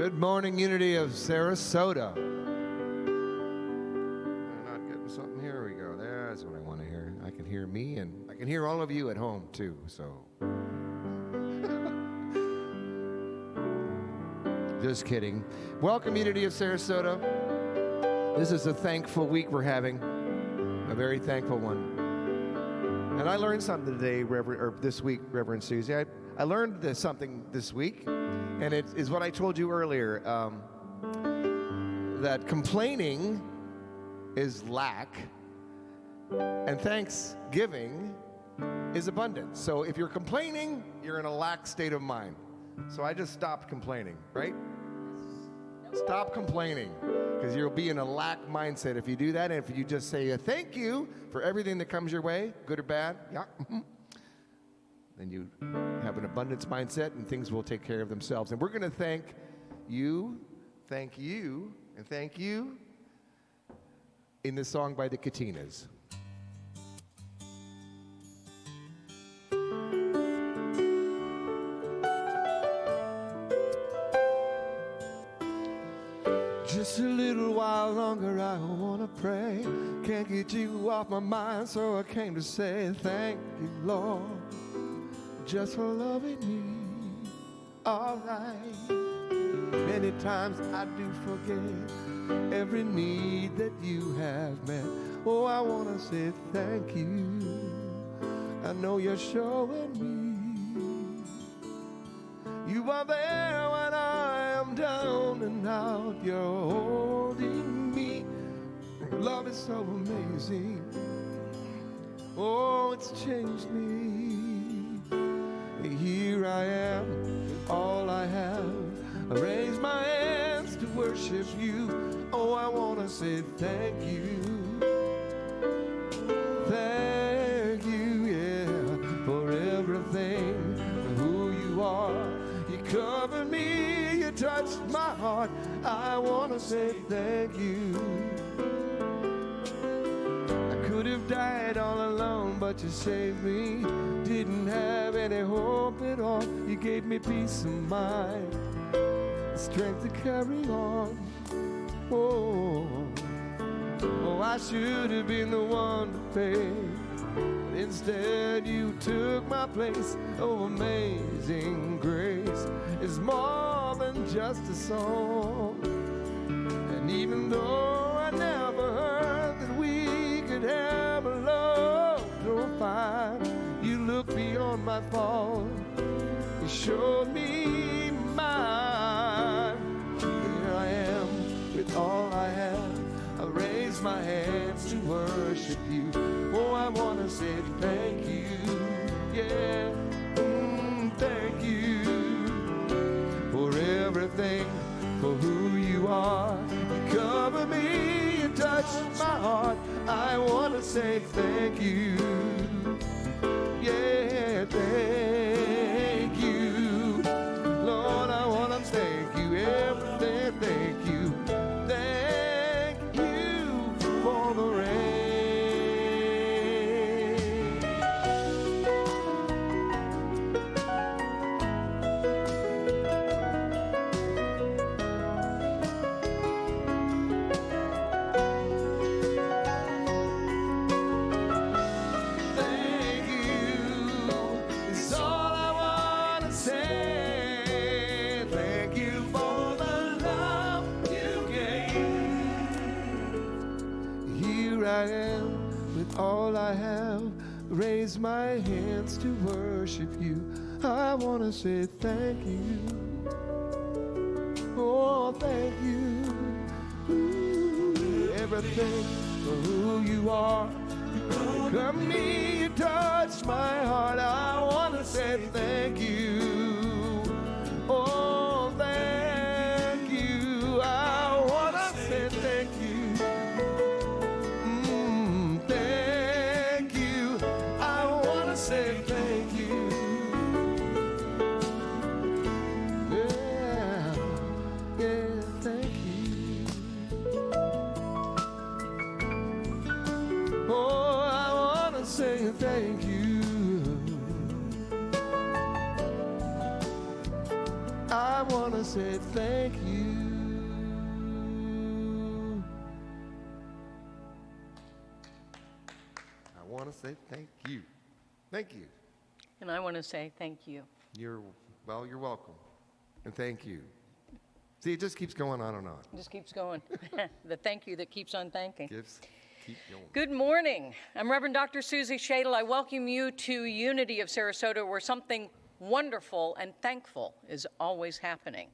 Good morning, Unity of Sarasota. I'm not getting something. Here we go. That's what I want to hear. I can hear me, and I can hear all of you at home, too. So, just kidding. Welcome, Unity of Sarasota. This is a thankful week we're having, a very thankful one. And I learned something today, this week, Reverend Susie. I learned something this week, and it is what I told you earlier, that complaining is lack, and thanksgiving is abundance. So if you're complaining, you're in a lack state of mind. So I just stopped complaining, right? Stop complaining, because you'll be in a lack mindset if you do that. And if you just say a thank you for everything that comes your way, good or bad, yeah, then you have an abundance mindset, and things will take care of themselves. And we're going to thank you, and thank you in this song by the Katinas. Just a little while longer, I want to pray. Can't get you off my mind, so I came to say thank you, Lord, just for loving me. All right. Many times I do forget every need that you have met. Oh, I want to say thank you. I know you're showing me you are there when I am down and out. You're holding me. Love is so amazing. Oh, it's changed me. Here I am with all I have. I raise my hands to worship you. Oh, I want to say thank you. Thank you, yeah, for everything, for who you are. You covered me, you touched my heart. I want to say thank you. I could have died all alone, but you saved me. Didn't have any hope at all. You gave me peace of mind, strength to carry on. Oh, I should have been the one to pay, but instead you took my place. Oh, amazing grace is more than just a song. And even though I never heard that we could have a love so fine, you looked beyond my fault. You showed me mine. Here I am with all I have. I raise my hands to worship you. Oh, I want to say thank you. Yeah, thank you for everything, for who you are. You cover me, you touch my heart. I want to say thank you. Yeah, thank you. Lord, I want to thank you. Everything, thank you. Thank you for the rain. Thank you is all I want to say. Thank you for the love you gave. Here I am with all I have. Raise my hands to worship you. I want to say thank you. Oh, thank you. Ooh, everything for who you are. You come me, you touch my heart. I want to say thank you. Oh, thank you. I want to say thank you. Thank you. I want to say thank you. Yeah, yeah, thank you. Oh, I want to say thank you. I want to say thank you. I want to say thank you. Thank you. And I want to say thank you. You're welcome. And thank you. See, it just keeps going on and on. It just keeps going. The thank you that keeps on thanking. Keep going. Good morning. I'm Reverend Dr. Susie Shadle. I welcome you to Unity of Sarasota, where something wonderful and thankful is always happening.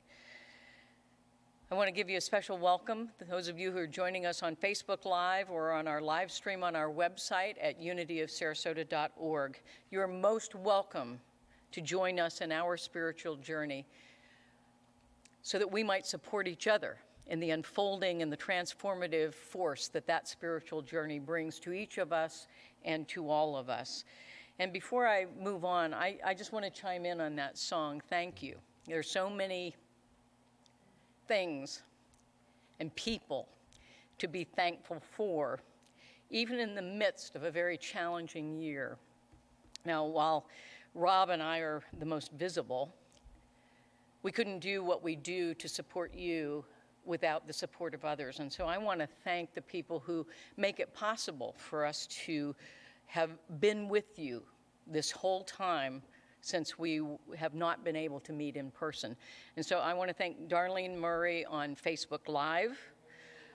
I want to give you a special welcome to those of you who are joining us on Facebook Live or on our live stream on our website at unityofsarasota.org. You're most welcome to join us in our spiritual journey so that we might support each other in the unfolding and the transformative force that that spiritual journey brings to each of us and to all of us. And before I move on, I just want to chime in on that song, Thank You. There's so many things and people to be thankful for, even in the midst of a very challenging year. Now, while Rob and I are the most visible, we couldn't do what we do to support you without the support of others. And so I want to thank the people who make it possible for us to have been with you this whole time since we have not been able to meet in person. And so I want to thank Darlene Murray on Facebook Live.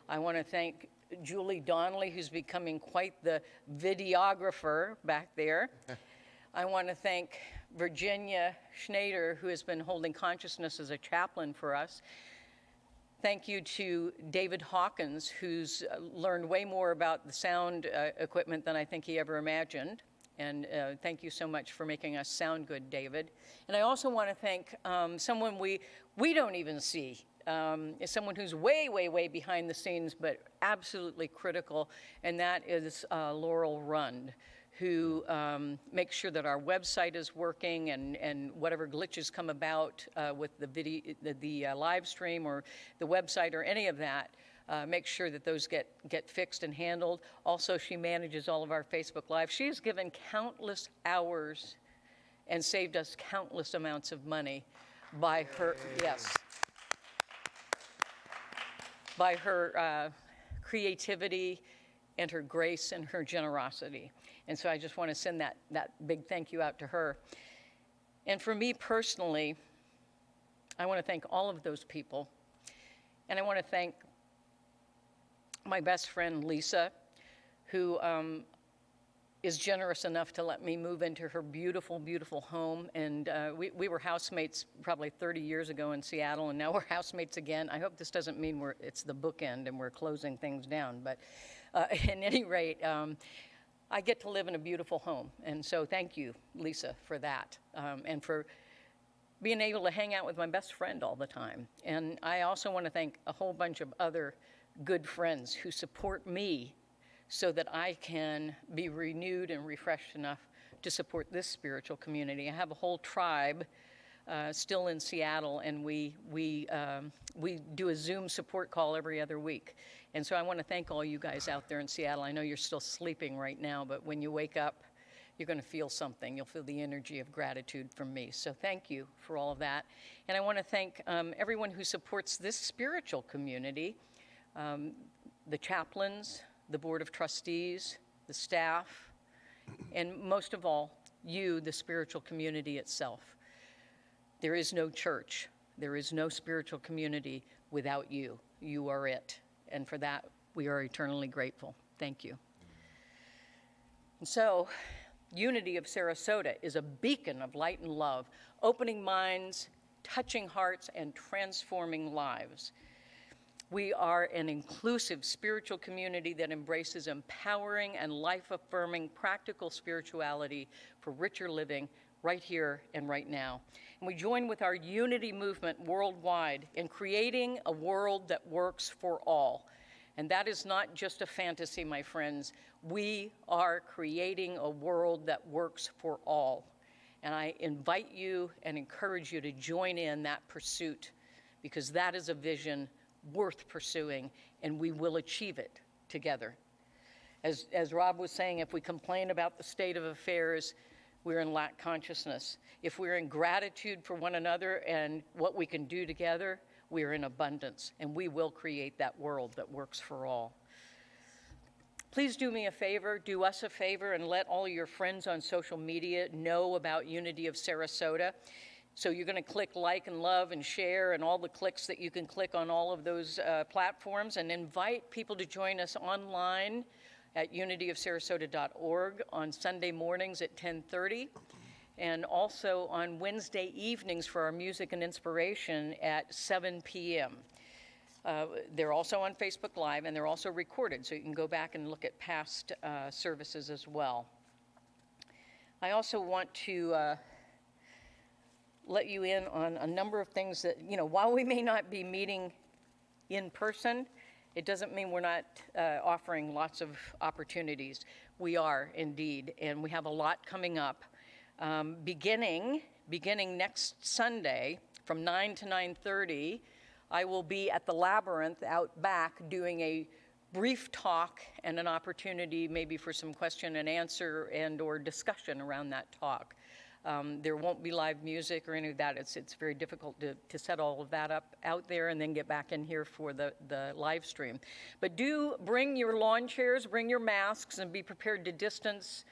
I want to thank Julie Donnelly, who's becoming quite the videographer back there. I want to thank Virginia Schneider, who has been holding consciousness as a chaplain for us. Thank you to David Hawkins, who's learned way more about the sound equipment than I think he ever imagined. And thank you so much for making us sound good, David. And I also want to thank someone we don't even see. Is someone who's way, way, way behind the scenes, but absolutely critical, and that is Laurel Rund, who makes sure that our website is working and whatever glitches come about with the video, the live stream or the website or any of that, make sure that those get fixed and handled. Also, she manages all of our Facebook Live. She has given countless hours and saved us countless amounts of money by her, yes, by her creativity and her grace and her generosity. And so I just want to send that big thank you out to her. And for me personally, I want to thank all of those people. And I want to thank my best friend, Lisa, who is generous enough to let me move into her beautiful, beautiful home. And we were housemates probably 30 years ago in Seattle, and now we're housemates again. I hope this doesn't mean it's the bookend and we're closing things down. But at any rate, I get to live in a beautiful home. And so thank you, Lisa, for that, and for being able to hang out with my best friend all the time. And I also want to thank a whole bunch of other good friends who support me so that I can be renewed and refreshed enough to support this spiritual community. I have a whole tribe still in Seattle, and we do a Zoom support call every other week. And so I want to thank all you guys out there in Seattle. I know you're still sleeping right now, but when you wake up, you're going to feel something. You'll feel the energy of gratitude from me. So thank you for all of that. And I want to thank everyone who supports this spiritual community, the chaplains, the board of trustees, the staff, and most of all, you, the spiritual community itself. There is no church, there is no spiritual community without you. You are it. And for that, we are eternally grateful. Thank you. And so, Unity of Sarasota is a beacon of light and love, opening minds, touching hearts, and transforming lives. We are an inclusive spiritual community that embraces empowering and life-affirming practical spirituality for richer living right here and right now. And we join with our unity movement worldwide in creating a world that works for all. And that is not just a fantasy, my friends. We are creating a world that works for all. And I invite you and encourage you to join in that pursuit, because that is a vision worth pursuing, and we will achieve it together. As Rob was saying, if we complain about the state of affairs, we're in lack consciousness. If we're in gratitude for one another and what we can do together, we're in abundance, and we will create that world that works for all. Please do me a favor, do us a favor, and let all your friends on social media know about Unity of Sarasota. So you're going to click like and love and share and all the clicks that you can click on all of those platforms, and invite people to join us online at unityofsarasota.org on Sunday mornings at 10:30, and also on Wednesday evenings for our music and inspiration at 7 p.m. They're also on Facebook Live, and they're also recorded, so you can go back and look at past services as well. I also want to let you in on a number of things that, while we may not be meeting in person, it doesn't mean we're not offering lots of opportunities. We are indeed, and we have a lot coming up. Beginning next Sunday from 9 to 9:30, I will be at the Labyrinth out back doing a brief talk and an opportunity maybe for some question and answer and or discussion around that talk. There won't be live music or any of that. It's very difficult to set all of that up out there and then get back in here for the live stream. But do bring your lawn chairs, bring your masks, and be prepared to distance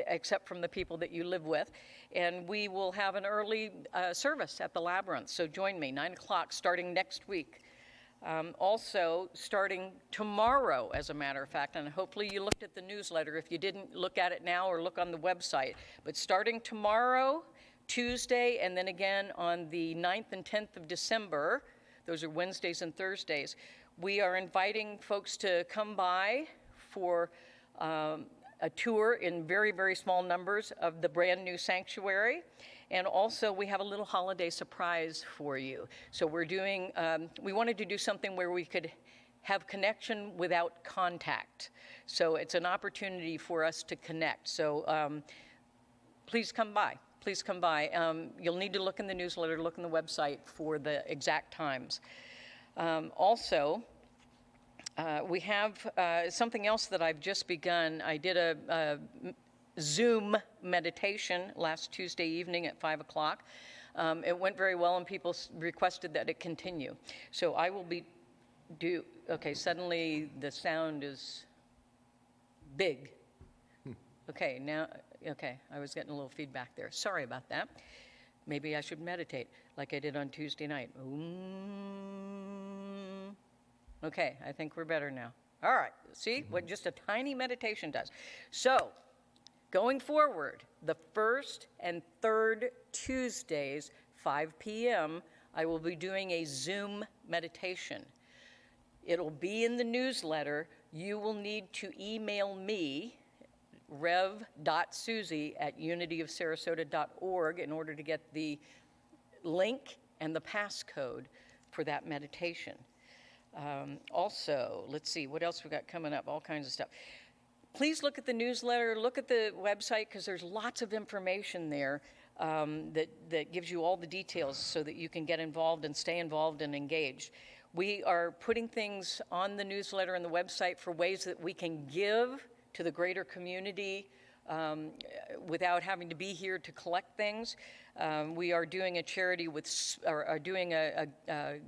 except from the people that you live with. And we will have an early service at the Labyrinth, so join me, 9 o'clock, starting next week. Also, starting tomorrow, as a matter of fact, and hopefully you looked at the newsletter. If you didn't, look at it now or look on the website. But starting tomorrow, Tuesday, and then again on the 9th and 10th of December, those are Wednesdays and Thursdays, we are inviting folks to come by for a tour in very, very small numbers of the brand new sanctuary. And also we have a little holiday surprise for you. So we're doing, we wanted to do something where we could have connection without contact. So it's an opportunity for us to connect. So please come by, please come by. You'll need to look in the newsletter, look in the website for the exact times. Also, we have something else that I've just begun. I did a Zoom meditation last Tuesday evening at 5 o'clock. It went very well, and people requested that it continue. So I will be okay, suddenly the sound is big. Okay, now, okay, I was getting a little feedback there. Sorry about that. Maybe I should meditate like I did on Tuesday night. Okay, I think we're better now. All right, see what just a tiny meditation does. So, going forward, the first and third Tuesdays, 5 p.m., I will be doing a Zoom meditation. It'll be in the newsletter. You will need to email me, rev.susie@unityofsarasota.org, in order to get the link and the passcode for that meditation. Also, let's see, what else we got coming up? All kinds of stuff. Please look at the newsletter, look at the website, because there's lots of information there that gives you all the details so that you can get involved and stay involved and engaged. We are putting things on the newsletter and the website for ways that we can give to the greater community without having to be here to collect things. We are doing a charity with, or doing a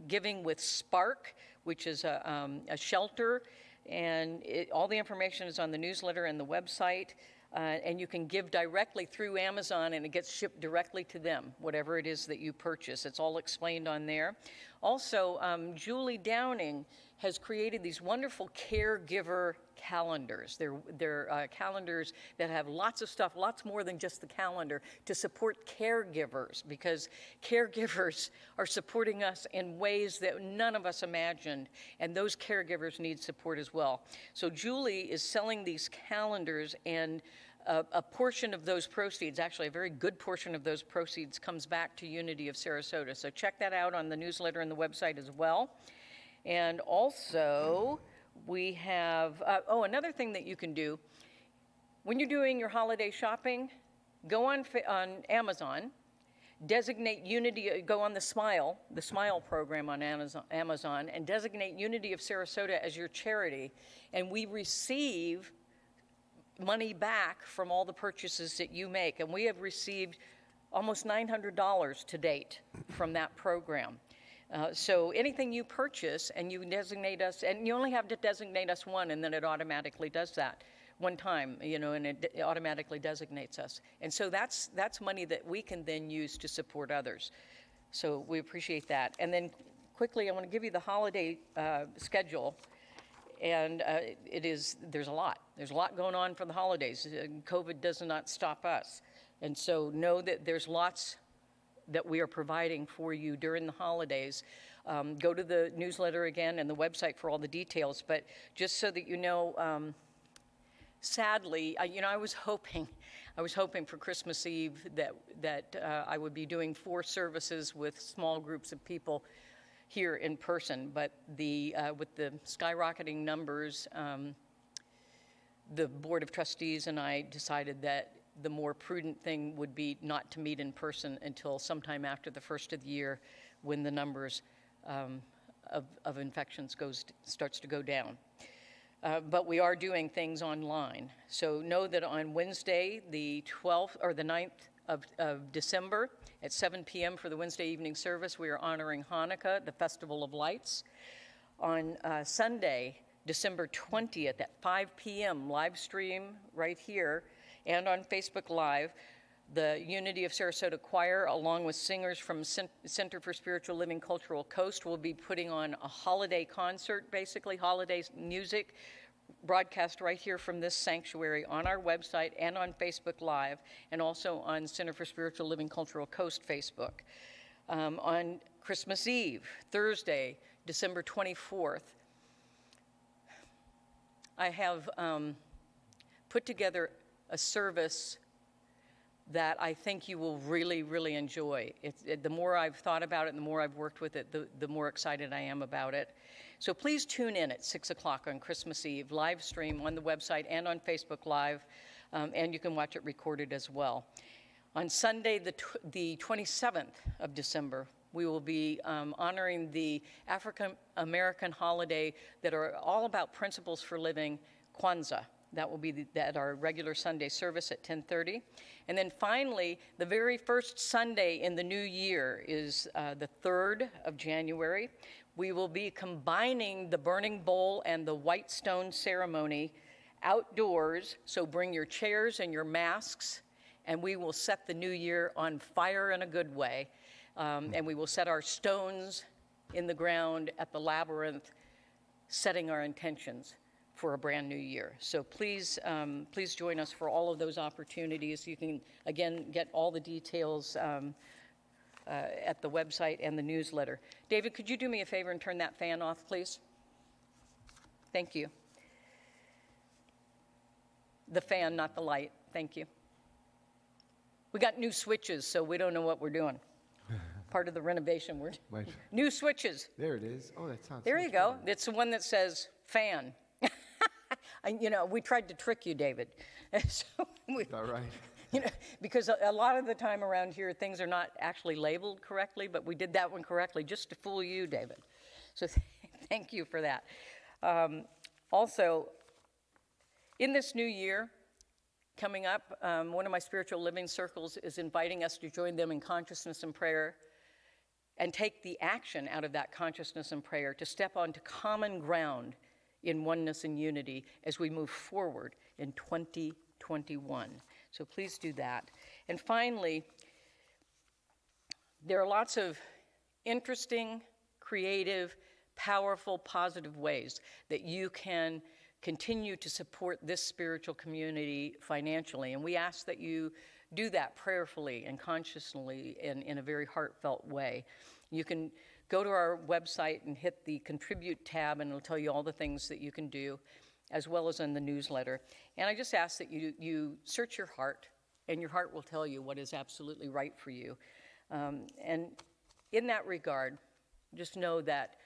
giving with Spark, which is a shelter, and all the information is on the newsletter and the website, and you can give directly through Amazon, and it gets shipped directly to them, whatever it is that you purchase. It's all explained on there. Also, Julie Downing has created these wonderful caregiver calendars. They're calendars that have lots of stuff, lots more than just the calendar, to support caregivers, because caregivers are supporting us in ways that none of us imagined, and those caregivers need support as well. So Julie is selling these calendars, and a portion of those proceeds, actually a very good portion of those proceeds, comes back to Unity of Sarasota. So check that out on the newsletter and the website as well. And also, we have, another thing that you can do, when you're doing your holiday shopping, go on Amazon, designate Unity, go on the Smile program on Amazon, and designate Unity of Sarasota as your charity, and we receive money back from all the purchases that you make. And we have received almost $900 to date from that program. So anything you purchase and you designate us, and you only have to designate us one, and then it automatically does that one time, and it automatically designates us. And so that's money that we can then use to support others. So we appreciate that. And then quickly, I want to give you the holiday schedule. And there's a lot. There's a lot going on for the holidays. COVID does not stop us. And so know that there's lots that we are providing for you during the holidays. Go to the newsletter again and the website for all the details. But just so that you know, sadly, I was hoping for Christmas Eve that I would be doing 4 services with small groups of people here in person, but with the skyrocketing numbers, the Board of Trustees and I decided that the more prudent thing would be not to meet in person until sometime after the first of the year, when the numbers of infections starts to go down. But we are doing things online. So know that on Wednesday, the 12th or the 9th of December at 7 p.m. for the Wednesday evening service, we are honoring Hanukkah, the Festival of Lights. On Sunday, December 20th at 5 p.m., live stream right here and on Facebook Live, the Unity of Sarasota Choir, along with singers from Center for Spiritual Living Cultural Coast, will be putting on a holiday concert, basically holiday music, broadcast right here from this sanctuary on our website and on Facebook Live, and also on Center for Spiritual Living Cultural Coast Facebook. On Christmas Eve, Thursday, December 24th, I have put together a service that I think you will really, really enjoy. The more I've thought about it and the more I've worked with it, the more excited I am about it. So please tune in at 6 o'clock on Christmas Eve, live stream on the website and on Facebook Live, and you can watch it recorded as well. On Sunday, the 27th of December, we will be honoring the African American holiday that are all about principles for living, Kwanzaa. That will be at our regular Sunday service at 10:30. And then finally, the very first Sunday in the new year is the 3rd of January. We will be combining the burning bowl and the white stone ceremony outdoors. So bring your chairs and your masks, and we will set the new year on fire in a good way. And we will set our stones in the ground at the labyrinth, setting our intentions for a brand new year. So please join us for all of those opportunities. You can, again, get all the details at the website and the newsletter. David, could you do me a favor and turn that fan off, please? Thank you. The fan, not the light. Thank you. We got new switches, so we don't know what we're doing. Part of the renovation. We're new switches. There it is. Oh, that sounds. There you go. It's the one that says fan. We tried to trick you, David. So All right. Because a lot of the time around here, things are not actually labeled correctly, but we did that one correctly just to fool you, David. So thank you for that. Also, in this new year coming up, one of my spiritual living circles is inviting us to join them in consciousness and prayer and take the action out of that consciousness and prayer to step onto common ground in oneness and unity as we move forward in 2021. So please do that. And finally, there are lots of interesting, creative, powerful, positive ways that you can continue to support this spiritual community financially. And we ask that you do that prayerfully and consciously in a very heartfelt way. You can go to our website and hit the Contribute tab, and it'll tell you all the things that you can do, as well as in the newsletter. And I just ask that you search your heart, and your heart will tell you what is absolutely right for you. And in that regard, just know that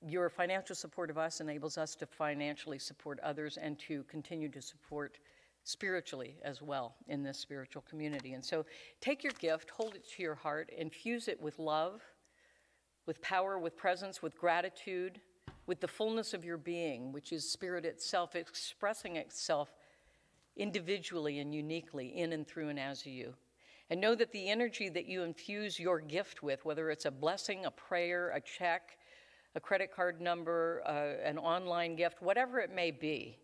your financial support of us enables us to financially support others and to continue to support spiritually as well in this spiritual community. And so take your gift, hold it to your heart, infuse it with love, with power, with presence, with gratitude, with the fullness of your being, which is spirit itself expressing itself individually and uniquely in and through and as you. And know that the energy that you infuse your gift with, whether it's a blessing, a prayer, a check, a credit card number, an online gift, whatever it may be,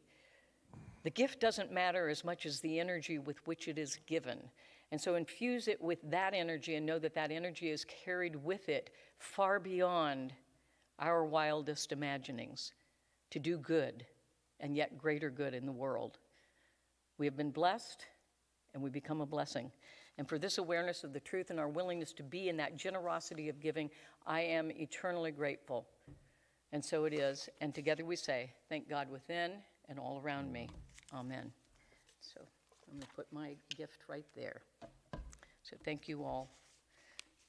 the gift doesn't matter as much as the energy with which it is given. And so infuse it with that energy and know that that energy is carried with it far beyond our wildest imaginings to do good and yet greater good in the world. We have been blessed and we become a blessing. And for this awareness of the truth and our willingness to be in that generosity of giving, I am eternally grateful. And so it is. And together we say, thank God within and all around me. Amen. So I'm going to put my gift right there. So thank you all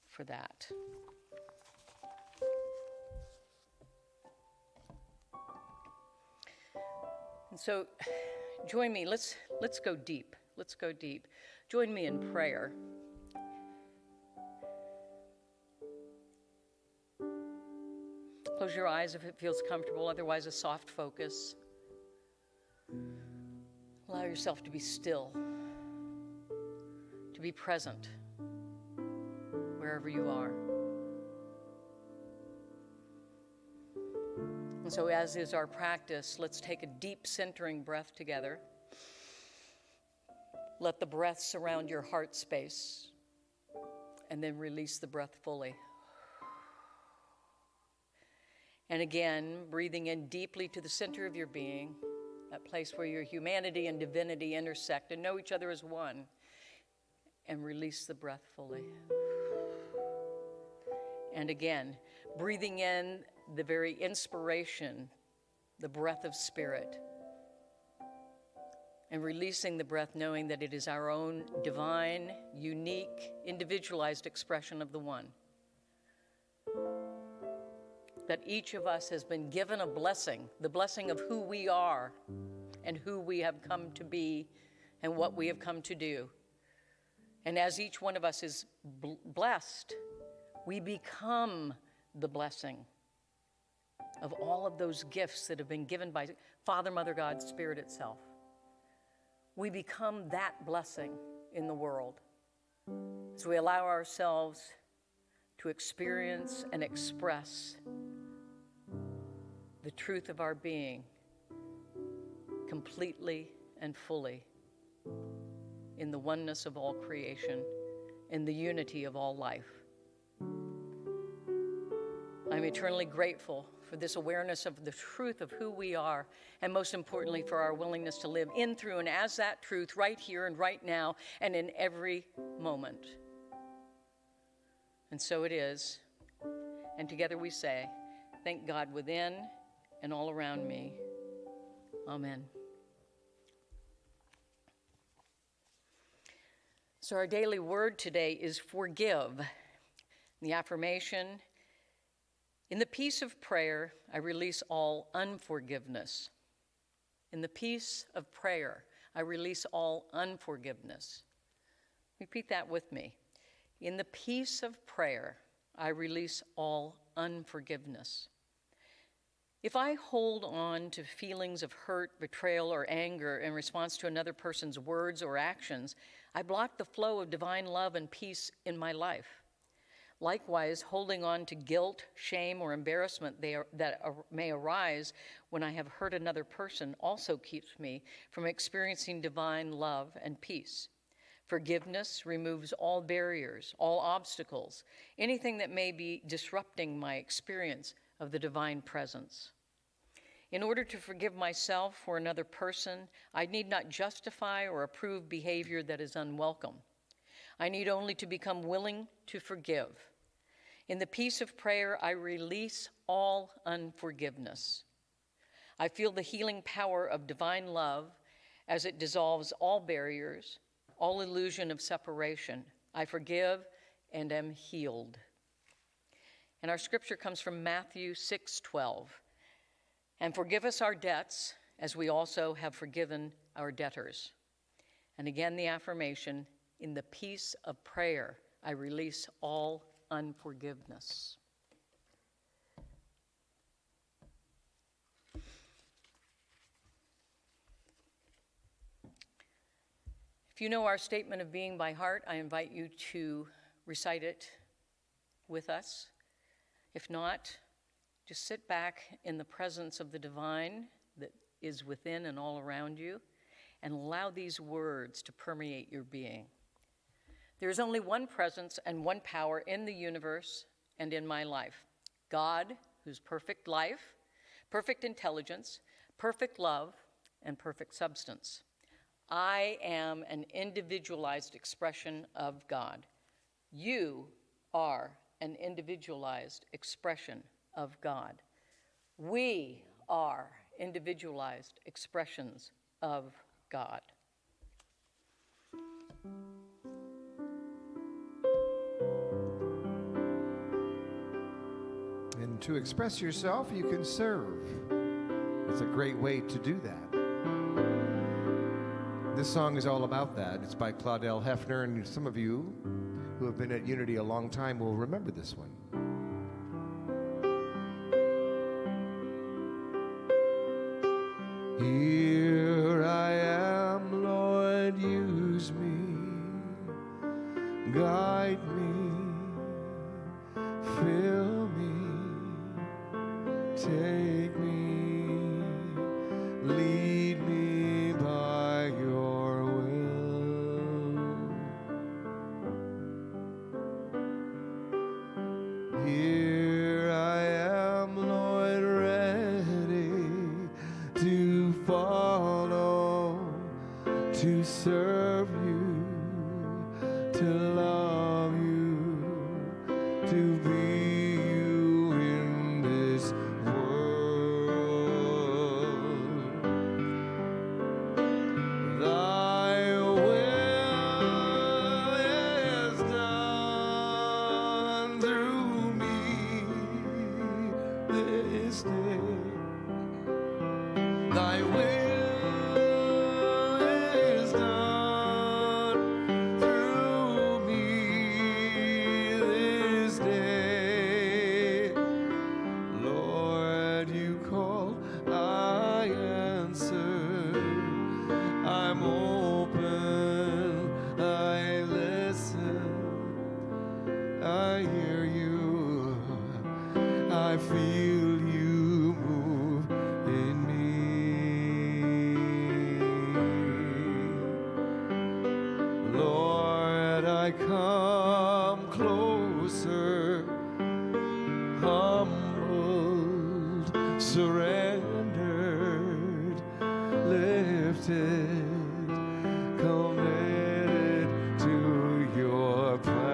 for that. And so join me. Let's go deep. Let's go deep. Join me in prayer. Close your eyes if it feels comfortable, otherwise a soft focus. Allow yourself to be still, to be present wherever you are. And so as is our practice, let's take a deep centering breath together. Let the breath surround your heart space, and then release the breath fully. And again, breathing in deeply to the center of your being, that place where your humanity and divinity intersect and know each other as one, and release the breath fully. And again, breathing in the very inspiration, the breath of spirit, and releasing the breath knowing that it is our own divine, unique, individualized expression of the one. That each of us has been given a blessing, the blessing of who we are and who we have come to be and what we have come to do. And as each one of us is blessed, we become the blessing of all of those gifts that have been given by Father, Mother, God, Spirit itself. We become that blessing in the world as we allow ourselves to experience and express the truth of our being completely and fully in the oneness of all creation, in the unity of all life. I'm eternally grateful for this awareness of the truth of who we are, and most importantly, for our willingness to live in, through, and as that truth right here and right now and in every moment. And so it is. And together we say, thank God within and all around me. Amen. So our daily word today is forgive. The affirmation: in the peace of prayer, I release all unforgiveness. In the peace of prayer, I release all unforgiveness. Repeat that with me. In the peace of prayer, I release all unforgiveness. If I hold on to feelings of hurt, betrayal, or anger in response to another person's words or actions, I block the flow of divine love and peace in my life. Likewise, holding on to guilt, shame, or embarrassment that may arise when I have hurt another person also keeps me from experiencing divine love and peace. Forgiveness removes all barriers, all obstacles, anything that may be disrupting my experience of the divine presence. In order to forgive myself or another person, I need not justify or approve behavior that is unwelcome. I need only to become willing to forgive. In the peace of prayer, I release all unforgiveness. I feel the healing power of divine love as it dissolves all barriers, all illusion of separation. I forgive and am healed. And our scripture comes from Matthew 6:12. And forgive us our debts as we also have forgiven our debtors. And again, the affirmation: in the peace of prayer, I release all unforgiveness. If you know our statement of being by heart, I invite you to recite it with us. If not, just sit back in the presence of the divine that is within and all around you and allow these words to permeate your being. There is only one presence and one power in the universe and in my life. God, who's perfect life, perfect intelligence, perfect love, and perfect substance. I am an individualized expression of God. You are an individualized expression of God. We are individualized expressions of God. And to express yourself, you can serve. It's a great way to do that. This song is all about that. It's by Claudel Hefner, and some of you who have been at Unity a long time will remember this one. Here I am, Lord, use me, guide me, fill me, take me, lead me by your will. Here I am, Lord, ready to follow, to serve you, to love you, to be you in this world. Thy will is done through me this day. Thy will is done through me this day. Lord, you call, I answer. I'm open, I listen. I hear you, I feel you move in me. Lord, I come closer, humbled, surrendered, lifted, committed to your plan.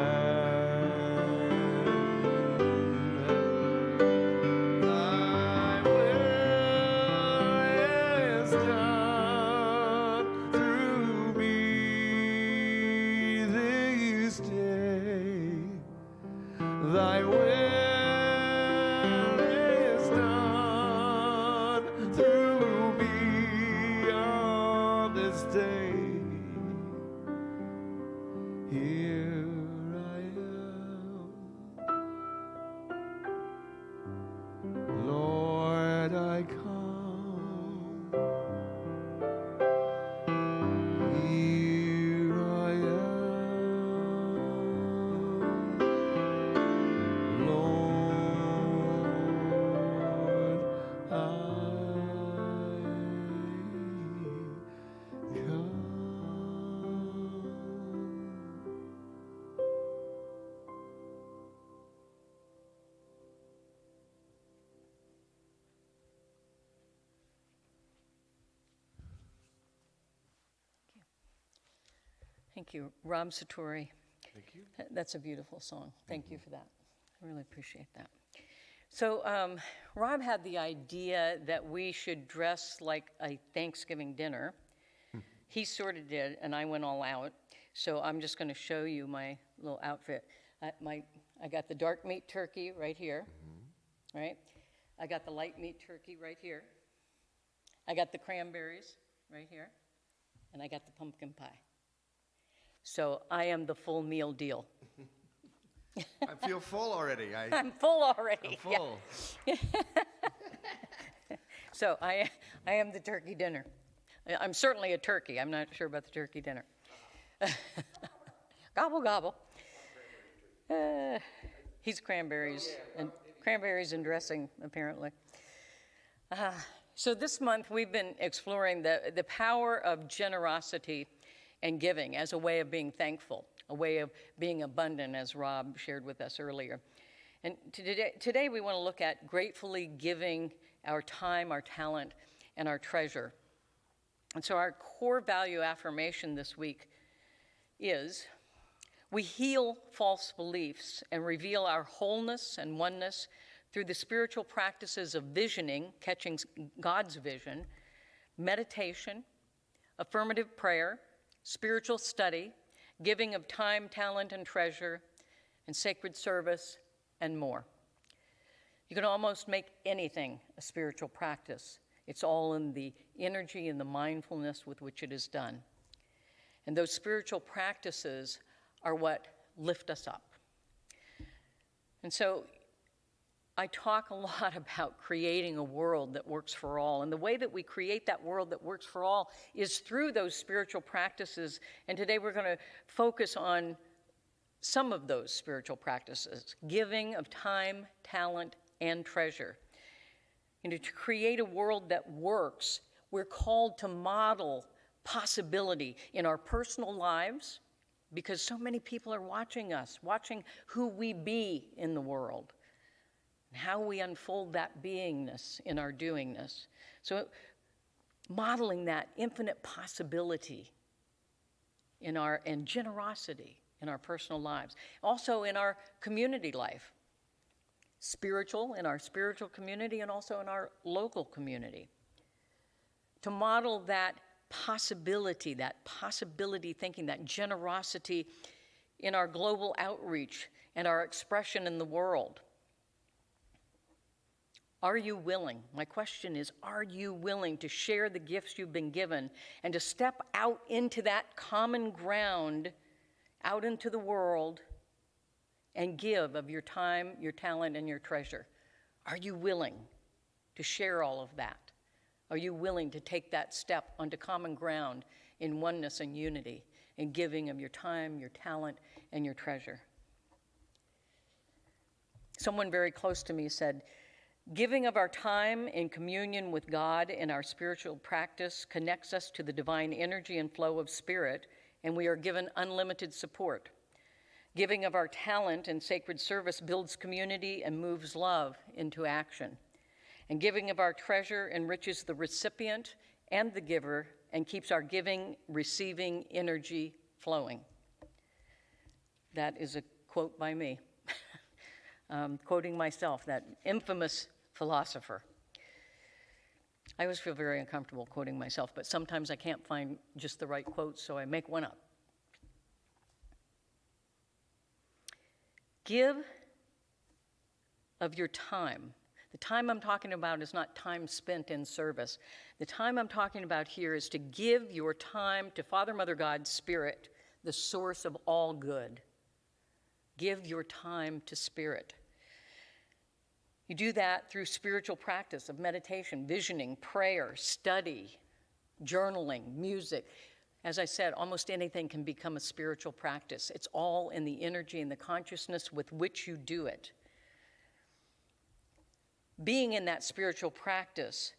Thy will is done through me this day. Thy will is done through me on this day. Here I am, Lord, I come. Here I am, Lord, I come. Thank you, Rob Satori. Thank you. That's a beautiful song. Thank you for that. I really appreciate that. So Rob had the idea that we should dress like a Thanksgiving dinner. He sort of did, and I went all out. So I'm just going to show you my little outfit. I got the dark meat turkey right here, right? I got the light meat turkey right here. I got the cranberries right here, and I got the pumpkin pie. So I am the full meal deal. I feel full already. I'm full already. I'm full. Yeah. So I am the turkey dinner. I'm certainly a turkey. I'm not sure about the turkey dinner. Gobble, gobble. He's cranberries and dressing, apparently. So this month we've been exploring the power of generosity and giving as a way of being thankful, a way of being abundant, as Rob shared with us earlier. And today we want to look at gratefully giving our time, our talent, and our treasure. And so our core value affirmation this week is: we heal false beliefs and reveal our wholeness and oneness through the spiritual practices of visioning, catching God's vision, meditation, affirmative prayer, spiritual study, giving of time, talent, and treasure, and sacred service, and more. You can almost make anything a spiritual practice. It's all in the energy and the mindfulness with which it is done. And those spiritual practices are what lift us up. And so I talk a lot about creating a world that works for all. And the way that we create that world that works for all is through those spiritual practices. And today we're going to focus on some of those spiritual practices: giving of time, talent, and treasure. And to create a world that works, we're called to model possibility in our personal lives, because so many people are watching us, watching who we be in the world, and how we unfold that beingness in our doingness. So modeling that infinite possibility and generosity in our personal lives. Also in our community life, spiritual, in our spiritual community, and also in our local community. To model that possibility thinking, that generosity in our global outreach and our expression in the world. Are you willing? My question is, are you willing to share the gifts you've been given and to step out into that common ground, out into the world, and give of your time, your talent, and your treasure? Are you willing to share all of that? Are you willing to take that step onto common ground in oneness and unity, and giving of your time, your talent, and your treasure? Someone very close to me said, giving of our time in communion with God in our spiritual practice connects us to the divine energy and flow of spirit, and we are given unlimited support. Giving of our talent in sacred service builds community and moves love into action. And giving of our treasure enriches the recipient and the giver and keeps our giving, receiving energy flowing. That is a quote by me, quoting myself, that infamous philosopher. I always feel very uncomfortable quoting myself, but sometimes I can't find just the right quote, so I make one up. Give of your time. The time I'm talking about is not time spent in service. The time I'm talking about here is to give your time to Father, Mother, God, Spirit, the source of all good. Give your time to Spirit. You do that through spiritual practice of meditation, visioning, prayer, study, journaling, music. As I said, almost anything can become a spiritual practice. It's all in the energy and the consciousness with which you do it. Being in that spiritual practice,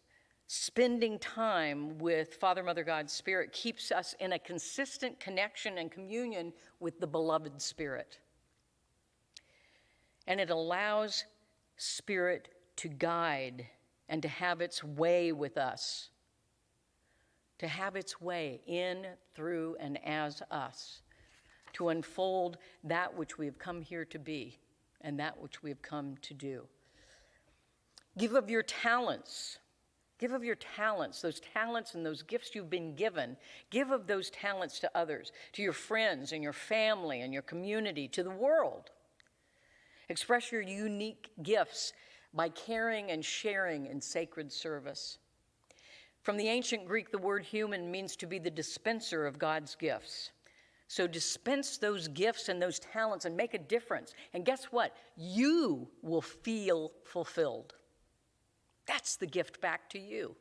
spending time with Father, Mother, God, Spirit keeps us in a consistent connection and communion with the beloved Spirit. And it allows Spirit to guide and to have its way with us, to have its way in, through, and as us, to unfold that which we have come here to be and that which we have come to do. Give of your talents. Give of your talents, those talents and those gifts you've been given. Give of those talents to others, to your friends and your family and your community, to the world. Express your unique gifts by caring and sharing in sacred service. From the ancient Greek, the word human means to be the dispenser of God's gifts. So dispense those gifts and those talents and make a difference. And guess what? You will feel fulfilled. That's the gift back to you.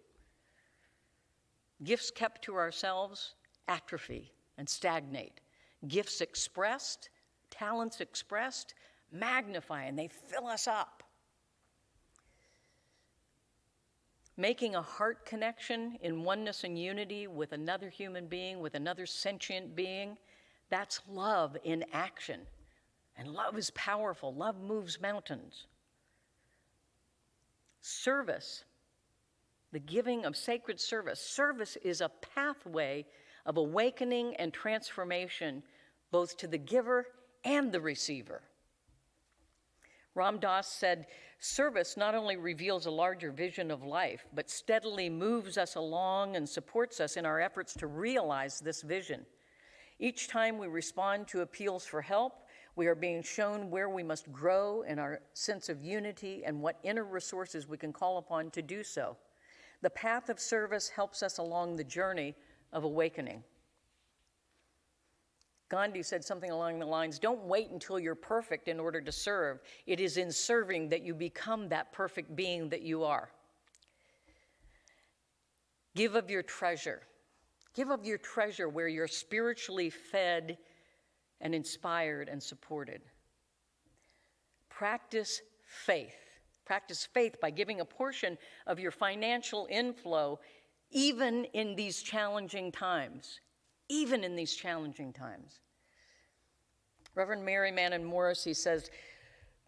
Gifts kept to ourselves atrophy and stagnate. gifts expressed, talents expressed, magnify, and they fill us up. Making a heart connection in oneness and unity with another human being, with another sentient being, that's love in action. And love is powerful. Love moves mountains. Service, the giving of sacred service. Service is a pathway of awakening and transformation, both to the giver and the receiver. Ram Dass said, service not only reveals a larger vision of life, but steadily moves us along and supports us in our efforts to realize this vision. Each time we respond to appeals for help, we are being shown where we must grow in our sense of unity and what inner resources we can call upon to do so. The path of service helps us along the journey of awakening. Gandhi said something along the lines, don't wait until you're perfect in order to serve. It is in serving that you become that perfect being that you are. Give of your treasure. Give of your treasure where you're spiritually fed and inspired and supported. Practice faith. Practice faith by giving a portion of your financial inflow even in these challenging times. Even in these challenging times. Reverend Mary Mannon Morrissey says,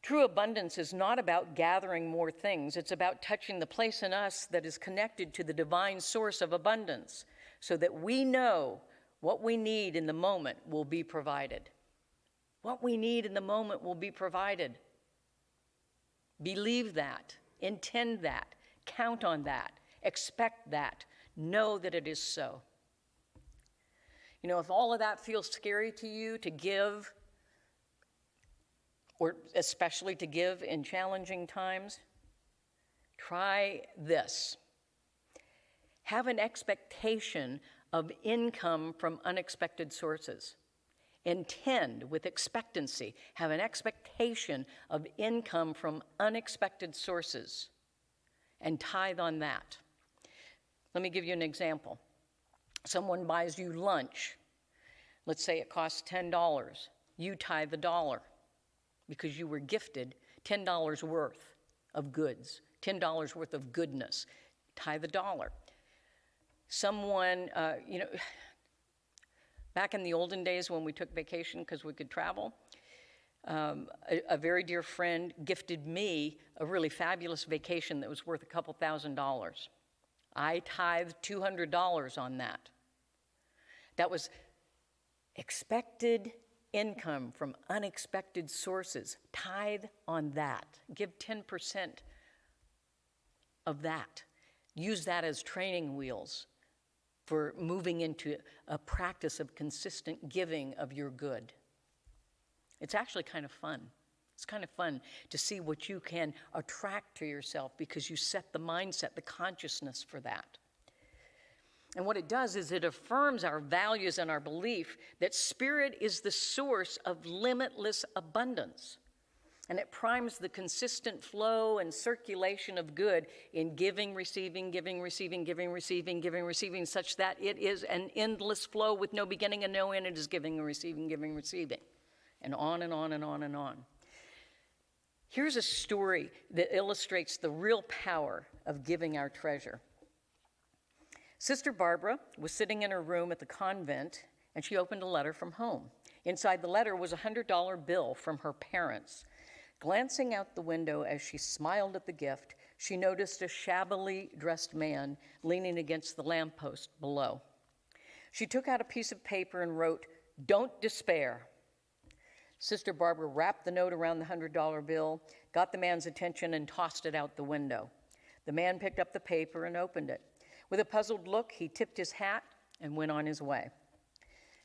true abundance is not about gathering more things. It's about touching the place in us that is connected to the divine source of abundance so that we know what we need in the moment will be provided. What we need in the moment will be provided. Believe that, intend that, count on that, expect that, know that it is so. You know, if all of that feels scary to you to give, or especially to give in challenging times, try this. Have an expectation of income from unexpected sources. Intend with expectancy. Have an expectation of income from unexpected sources and tithe on that. Let me give you an example. Someone buys you lunch. Let's say it costs $10. You tithe $1 because you were gifted $10 worth of goods, $10 worth of goodness. Tithe $1. Someone, back in the olden days when we took vacation because we could travel, a very dear friend gifted me a really fabulous vacation that was worth a couple $1,000s. I tithed $200 on that. That was expected income from unexpected sources. Tithe on that. Give 10% of that. Use that as training wheels for moving into a practice of consistent giving of your good. It's actually kind of fun. It's kind of fun to see what you can attract to yourself because you set the mindset, the consciousness for that. And what it does is it affirms our values and our belief that spirit is the source of limitless abundance. And it primes the consistent flow and circulation of good in giving, receiving, giving, receiving, giving, receiving, giving, receiving, such that it is an endless flow with no beginning and no end. It is giving and receiving, giving, receiving, and on and on and on and on. Here's a story that illustrates the real power of giving our treasure. Sister Barbara was sitting in her room at the convent, and she opened a letter from home. Inside the letter was a $100 bill from her parents. Glancing out the window as she smiled at the gift, she noticed a shabbily dressed man leaning against the lamppost below. She took out a piece of paper and wrote, "Don't despair." Sister Barbara wrapped the note around the $100 bill, got the man's attention, and tossed it out the window. The man picked up the paper and opened it. With a puzzled look, he tipped his hat and went on his way.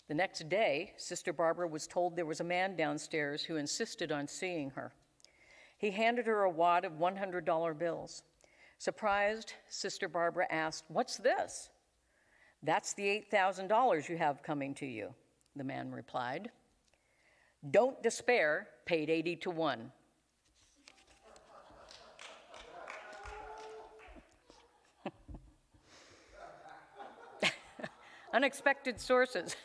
The next day, Sister Barbara was told there was a man downstairs who insisted on seeing her. He handed her a wad of $100 bills. Surprised, Sister Barbara asked, "What's this?" "That's the $8,000 you have coming to you," the man replied. "Don't despair," paid 80 to 1. Unexpected sources.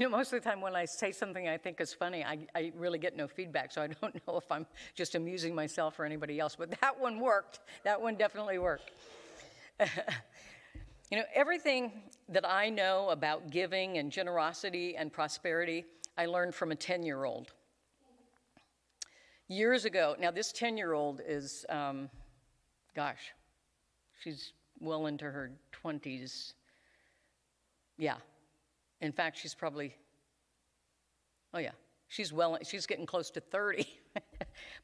most of the time when I say something I think is funny, I really get no feedback, so I don't know if I'm just amusing myself or anybody else. But that one worked. That one definitely worked. Everything that I know about giving and generosity and prosperity, I learned from a 10-year-old. Years ago, now this 10-year-old is, she's well into her 20s. Yeah. In fact, she's probably, she's getting close to 30.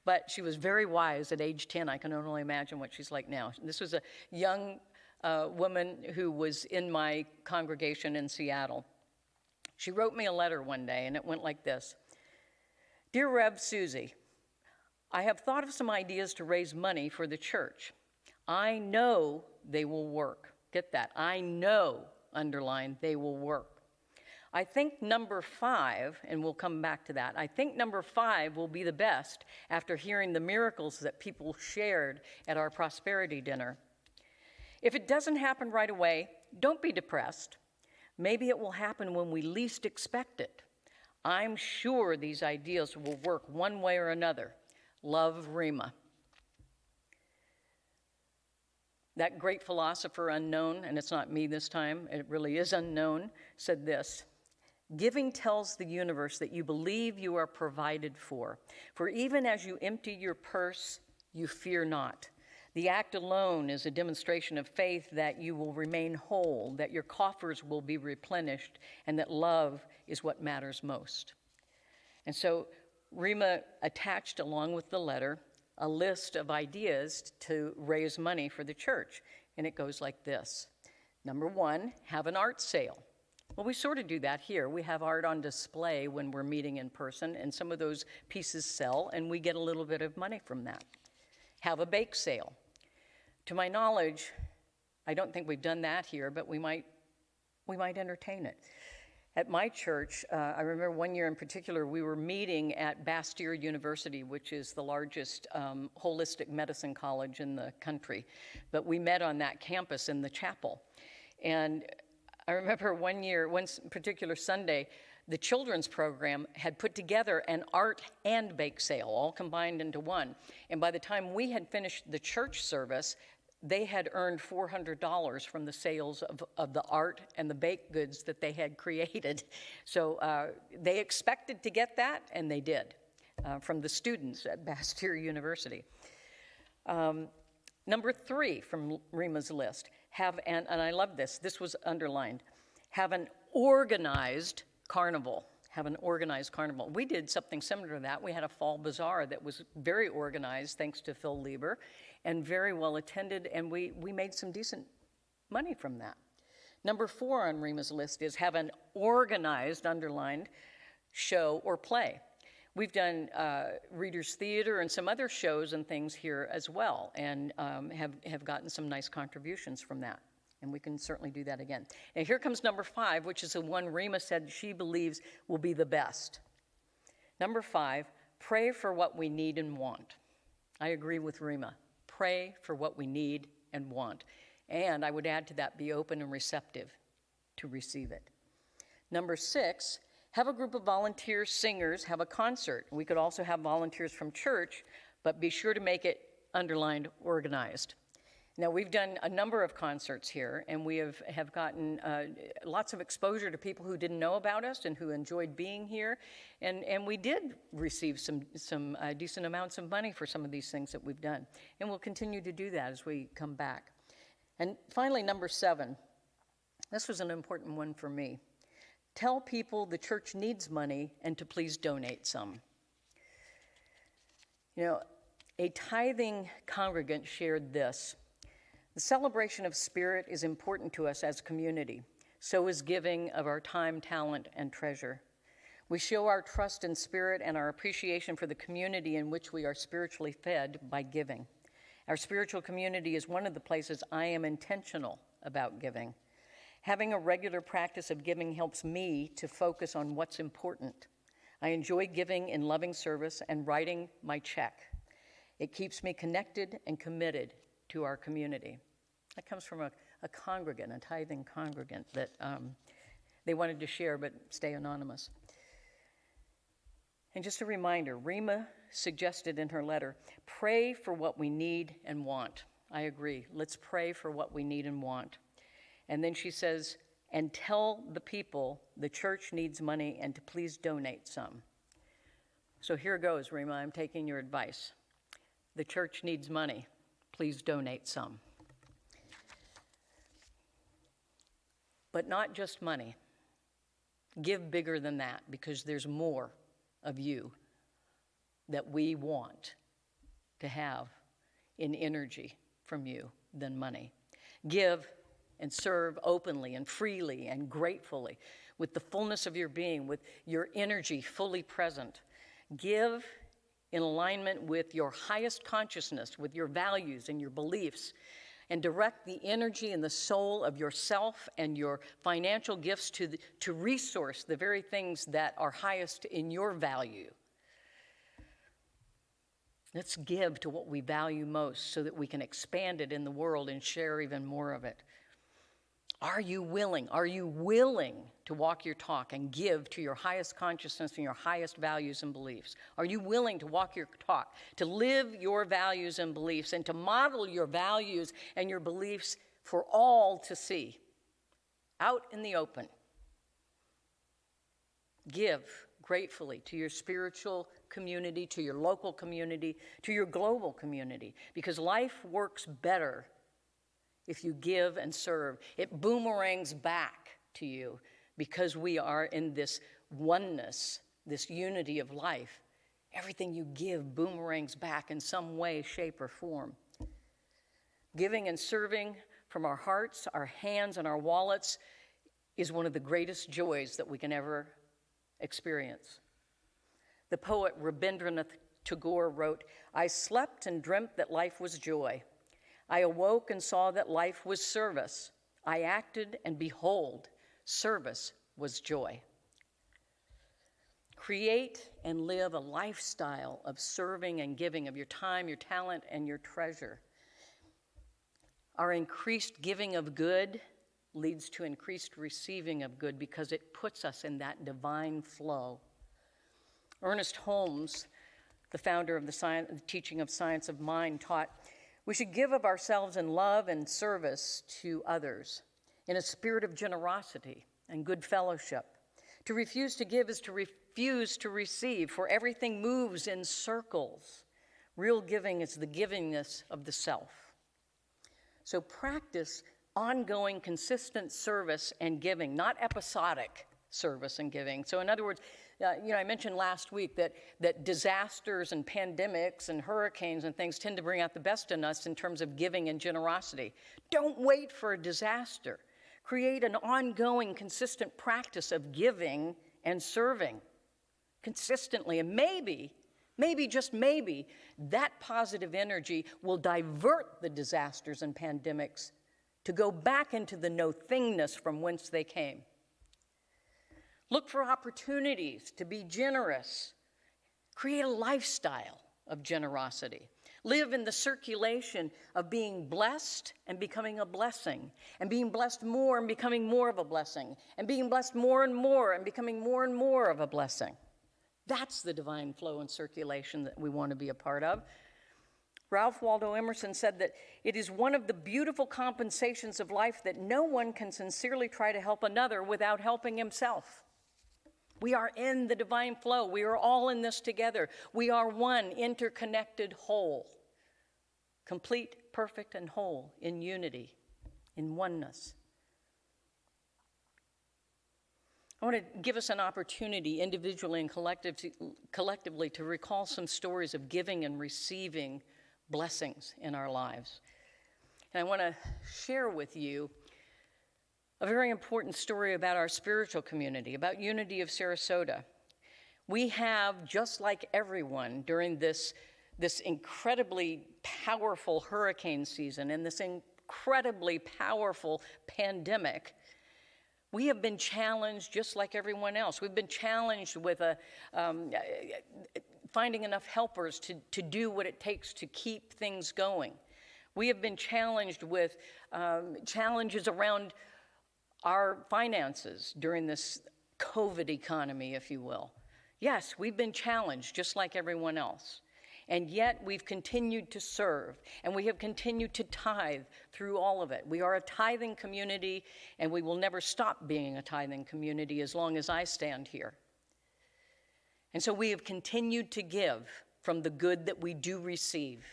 But she was very wise at age 10. I can only imagine what she's like now. This was a young woman who was in my congregation in Seattle. She wrote me a letter one day, and it went like this. Dear Rev Susie, I have thought of some ideas to raise money for the church. I know they will work. Get that. I know, underline, they will work. I think number 5, and we'll come back to that, I think number 5 will be the best after hearing the miracles that people shared at our prosperity dinner. If it doesn't happen right away, don't be depressed. Maybe it will happen when we least expect it. I'm sure these ideas will work one way or another. Love, Rima. That great philosopher unknown, and it's not me this time, it really is unknown, said this. Giving tells the universe that you believe you are provided for. For even as you empty your purse, you fear not. The act alone is a demonstration of faith that you will remain whole, that your coffers will be replenished, and that love is what matters most. And so Rima attached, along with the letter, a list of ideas to raise money for the church. And it goes like this. Number 1, have an art sale. Well, we sort of do that here. We have art on display when we're meeting in person, and some of those pieces sell, and we get a little bit of money from that. Have a bake sale. To my knowledge, I don't think we've done that here, but we might entertain it. At my church, I remember one year in particular, we were meeting at Bastyr University, which is the largest holistic medicine college in the country. But we met on that campus in the chapel. And I remember one particular Sunday, the children's program had put together an art and bake sale, all combined into one. And by the time we had finished the church service, they had earned $400 from the sales of the art and the baked goods that they had created. So they expected to get that, and they did, from the students at Bastyr University. Number 3 from Rima's list, and I love this was underlined, have an organized carnival. Have an organized carnival. We did something similar to that. We had a fall bazaar that was very organized, thanks to Phil Lieber, and very well attended, and we made some decent money from that. Number 4 on Rima's list is have an organized, underlined, show or play. We've done Reader's Theater and some other shows and things here as well, and have gotten some nice contributions from that. And we can certainly do that again. And here comes number 5, which is the one Rima said she believes will be the best. Number 5, pray for what we need and want. I agree with Rima. Pray for what we need and want. And I would add to that, be open and receptive to receive it. Number 6, have a group of volunteer singers have a concert. We could also have volunteers from church, but be sure to make it underlined, organized. Now, we've done a number of concerts here, and we have gotten lots of exposure to people who didn't know about us and who enjoyed being here. And we did receive some decent amounts of money for some of these things that we've done. And we'll continue to do that as we come back. And finally, number 7. This was an important one for me. Tell people the church needs money and to please donate some. A tithing congregant shared this. The celebration of spirit is important to us as a community. So is giving of our time, talent, and treasure. We show our trust in spirit and our appreciation for the community in which we are spiritually fed by giving. Our spiritual community is one of the places I am intentional about giving. Having a regular practice of giving helps me to focus on what's important. I enjoy giving in loving service and writing my check. It keeps me connected and committed to our community. That comes from a congregant, a tithing congregant that They wanted to share but stay anonymous. And just a reminder, Rima suggested in her letter, pray for what we need and want. I agree. Let's pray for what we need and want. And then she says, and tell the people the church needs money and to please donate some. So here goes, Rima, I'm taking your advice. The church needs money. Please donate some. But not just money. Give bigger than that, because there's more of you that we want to have in energy from you than money. Give and serve openly and freely and gratefully, with the fullness of your being, with your energy fully present. Give in alignment with your highest consciousness, with your values and your beliefs, and direct the energy and the soul of yourself and your financial gifts to resource the very things that are highest in your value. Let's give to what we value most so that we can expand it in the world and share even more of it. Are you willing? Are you willing to walk your talk and give to your highest consciousness and your highest values and beliefs? Are you willing to walk your talk, to live your values and beliefs, and to model your values and your beliefs for all to see, out in the open? Give gratefully to your spiritual community, to your local community, to your global community, because life works better if you give and serve. It boomerangs back to you because we are in this oneness, this unity of life. Everything you give boomerangs back in some way, shape, or form. Giving and serving from our hearts, our hands, and our wallets is one of the greatest joys that we can ever experience. The poet Rabindranath Tagore wrote, "I slept and dreamt that life was joy. I awoke and saw that life was service. I acted, and behold, service was joy." Create and live a lifestyle of serving and giving of your time, your talent, and your treasure. Our increased giving of good leads to increased receiving of good because it puts us in that divine flow. Ernest Holmes, the founder of the teaching of Science of Mind, taught, we should give of ourselves in love and service to others, in a spirit of generosity and good fellowship. To refuse to give is to refuse to receive, for everything moves in circles. Real giving is the givingness of the self. So practice ongoing, consistent service and giving, not episodic service and giving. So in other words, I mentioned last week that disasters and pandemics and hurricanes and things tend to bring out the best in us in terms of giving and generosity. Don't wait for a disaster. Create an ongoing, consistent practice of giving and serving consistently. And maybe, just maybe, that positive energy will divert the disasters and pandemics to go back into the no-thingness from whence they came. Look for opportunities to be generous. Create a lifestyle of generosity. Live in the circulation of being blessed and becoming a blessing, and being blessed more and becoming more of a blessing, and being blessed more and becoming more and more of a blessing. That's the divine flow and circulation that we want to be a part of. Ralph Waldo Emerson said that it is one of the beautiful compensations of life that no one can sincerely try to help another without helping himself. We are in the divine flow. We are all in this together. We are one interconnected whole, complete, perfect, and whole in unity, in oneness. I want to give us an opportunity individually and collectively to recall some stories of giving and receiving blessings in our lives. And I want to share with you a very important story about our spiritual community, about Unity of Sarasota. We have, just like everyone during this incredibly powerful hurricane season and this incredibly powerful pandemic, we have been challenged just like everyone else. We've been challenged with finding enough helpers to do what it takes to keep things going. We have been challenged with challenges around our finances during this COVID economy, if you will. Yes, we've been challenged just like everyone else. And yet we've continued to serve, and we have continued to tithe through all of it. We are a tithing community, and we will never stop being a tithing community as long as I stand here. And so we have continued to give from the good that we do receive.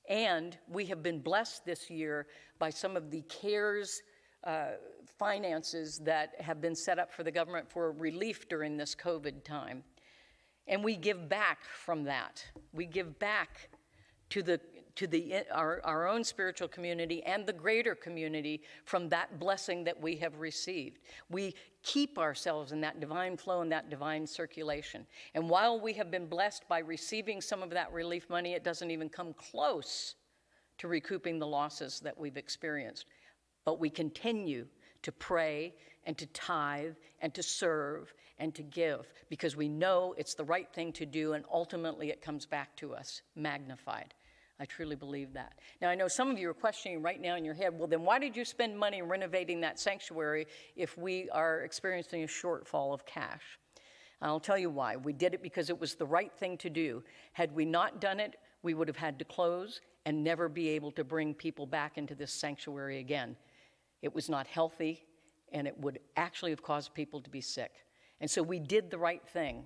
And we have been blessed this year by some of the CARES finances that have been set up for the government for relief during this COVID time. And we give back from that. We give back to our own spiritual community and the greater community from that blessing that we have received. We keep ourselves in that divine flow and that divine circulation. And while we have been blessed by receiving some of that relief money, it doesn't even come close to recouping the losses that we've experienced. But we continue to pray and to tithe and to serve and to give because we know it's the right thing to do, and ultimately it comes back to us magnified. I truly believe that. Now, I know some of you are questioning right now in your head, well, then why did you spend money renovating that sanctuary if we are experiencing a shortfall of cash? I'll tell you why. We did it because it was the right thing to do. Had we not done it, we would have had to close and never be able to bring people back into this sanctuary again. It was not healthy, and it would actually have caused people to be sick. And so we did the right thing.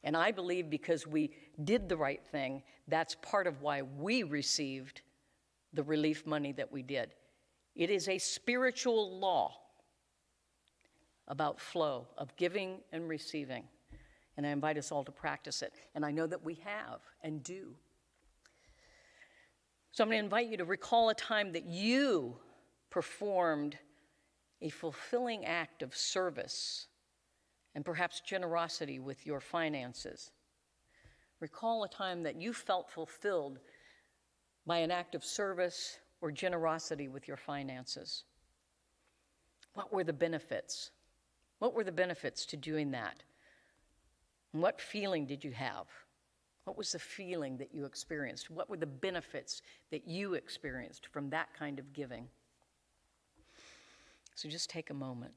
And I believe because we did the right thing, that's part of why we received the relief money that we did. It is a spiritual law about flow, of giving and receiving. And I invite us all to practice it. And I know that we have and do. So I'm going to invite you to recall a time that you performed a fulfilling act of service and perhaps generosity with your finances. Recall a time that you felt fulfilled by an act of service or generosity with your finances. What were the benefits? What were the benefits to doing that? And what feeling did you have? What was the feeling that you experienced? What were the benefits that you experienced from that kind of giving? So just take a moment.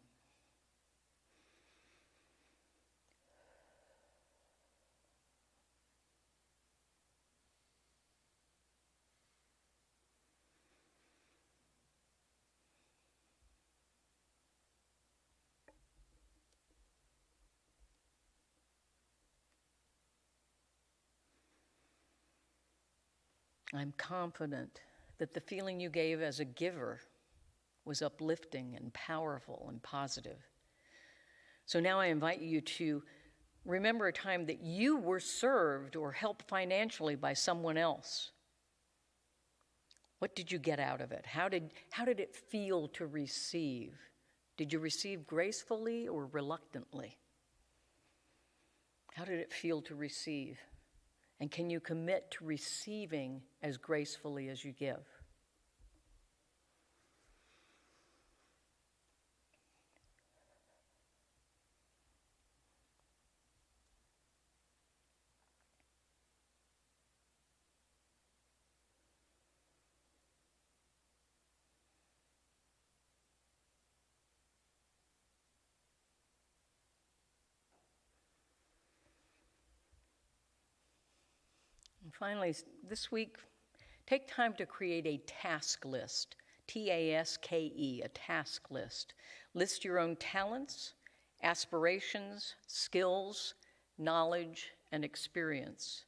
I'm confident that the feeling you gave as a giver was uplifting and powerful and positive. So now I invite you to remember a time that you were served or helped financially by someone else. What did you get out of it? How did it feel to receive? Did you receive gracefully or reluctantly? How did it feel to receive? And can you commit to receiving as gracefully as you give? And finally, this week, take time to create a task list, T-A-S-K-E, a task list. List your own talents, aspirations, skills, knowledge, and experience.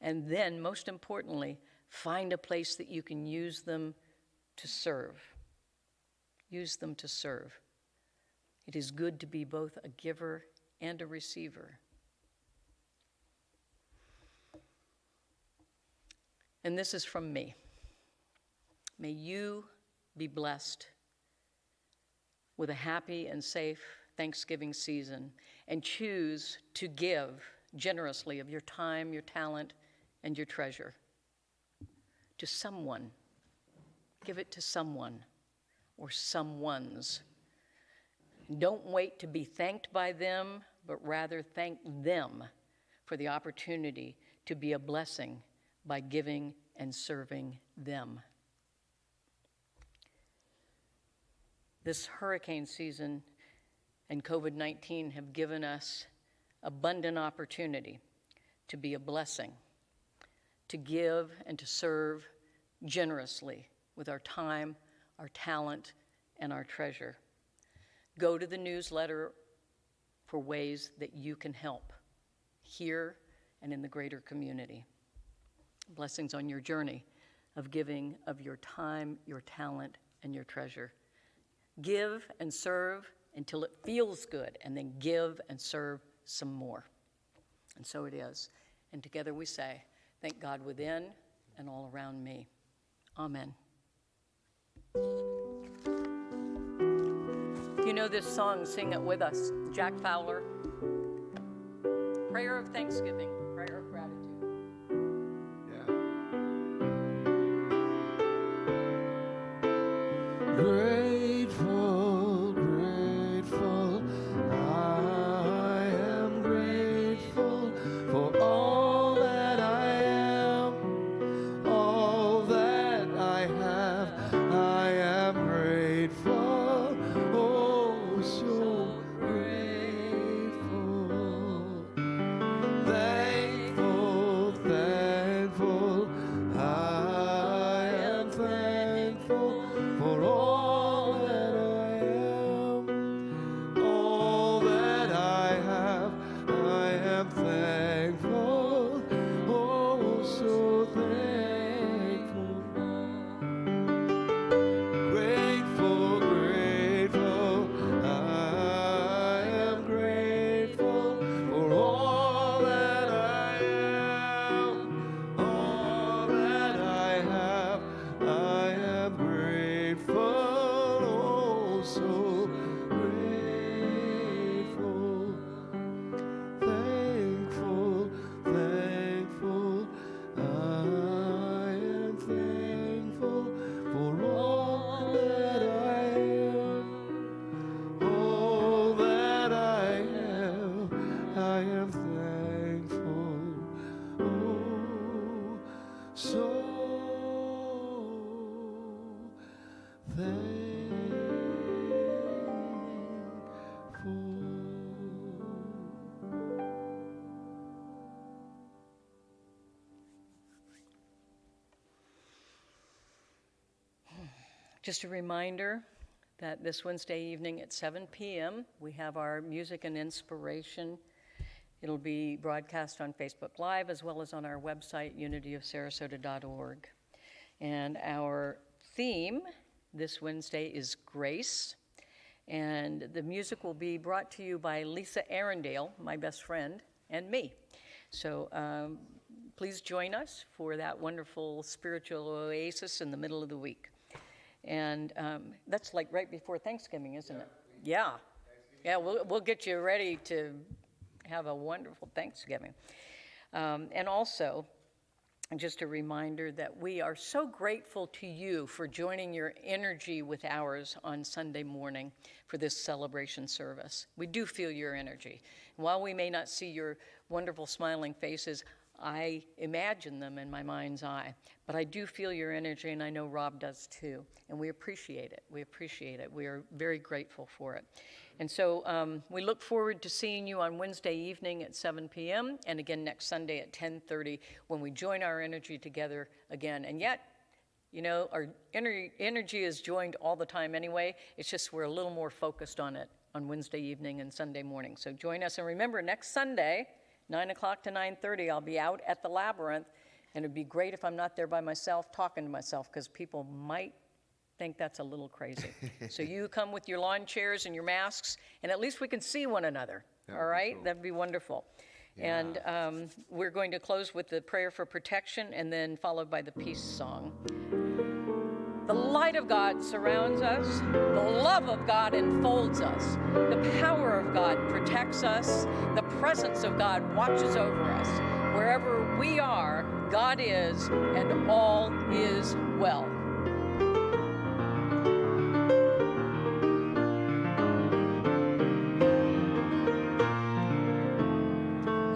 And then, most importantly, find a place that you can use them to serve. Use them to serve. It is good to be both a giver and a receiver. And this is from me. May you be blessed with a happy and safe Thanksgiving season and choose to give generously of your time, your talent, and your treasure to someone. Give it to someone or someone's. Don't wait to be thanked by them, but rather thank them for the opportunity to be a blessing by giving and serving them. This hurricane season and COVID-19 have given us abundant opportunity to be a blessing, to give and to serve generously with our time, our talent, and our treasure. Go to the newsletter for ways that you can help here and in the greater community. Blessings on your journey of giving of your time, your talent, and your treasure. Give and serve until it feels good, and then give and serve some more. And so it is. And together we say, thank God within and all around me. Amen. If you know this song, sing it with us. Jack Fowler. Prayer of thanksgiving, prayer of gratitude. Grateful, grateful, I am grateful for all that I am, all that I have. I am grateful, oh, so grateful. Thankful, thankful, I am thankful for all that I am, all that I have. I am thankful, oh, so thankful. Grateful, grateful, I am grateful for all that I am, all that I have. I am grateful, oh, so grateful. Thankful, thankful, I am thankful for all that I am, all that I have. I am thankful, oh, so thankful. Just a reminder that this Wednesday evening at 7 p.m., we have our Music and Inspiration. It'll be broadcast on Facebook Live as well as on our website, unityofsarasota.org. And our theme this Wednesday is Grace. And the music will be brought to you by Lisa Arundel, my best friend, and me. So please join us for that wonderful spiritual oasis in the middle of the week. And that's like right before Thanksgiving, isn't it? Yeah. Yeah, we'll get you ready to have a wonderful Thanksgiving. And also, just a reminder that we are so grateful to you for joining your energy with ours on Sunday morning for this celebration service. We do feel your energy. And while we may not see your wonderful smiling faces, I imagine them in my mind's eye, but I do feel your energy, and I know Rob does too, and we appreciate it. We appreciate it. We are very grateful for it. And so we look forward to seeing you on Wednesday evening at 7 p.m. and again next Sunday at 10:30 when we join our energy together again. And yet, you know, our energy is joined all the time anyway. It's just we're a little more focused on it on Wednesday evening and Sunday morning. So join us. And remember, next Sunday, 9 o'clock to 9:30, I'll be out at the Labyrinth, and it'd be great if I'm not there by myself talking to myself, because people might think that's a little crazy. So you come with your lawn chairs and your masks, and at least we can see one another, all right? Cool. That'd be wonderful. Yeah. And we're going to close with the prayer for protection, and then followed by the peace song. The light of God surrounds us. The love of God enfolds us. The power of God protects us. The presence of God watches over us. Wherever we are, God is, and all is well.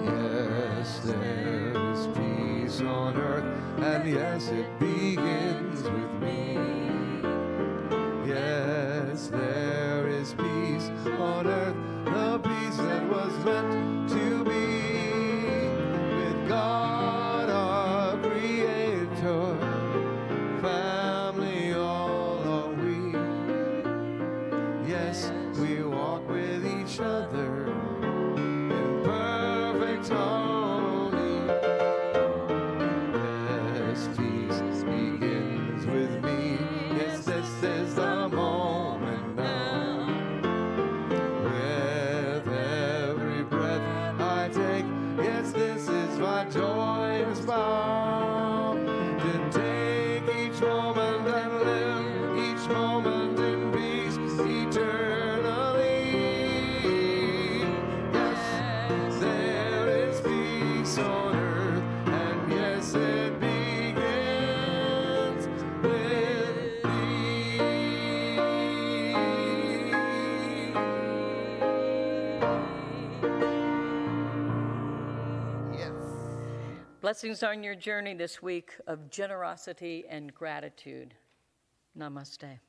Yes, there is peace on earth, and yes, it begins with me. Yes, there meant to be. With God our Creator, family all are we. Yes, we walk with each other in perfect harmony. Yes, peace begins with me. Yes, this is the moment now. With every breath I take, yes, this is my joyous vow. To take each moment and live each moment in peace eternally. Yes, there is peace on earth, and yes, it begins with me. Yes. Blessings on your journey this week of generosity and gratitude. Namaste.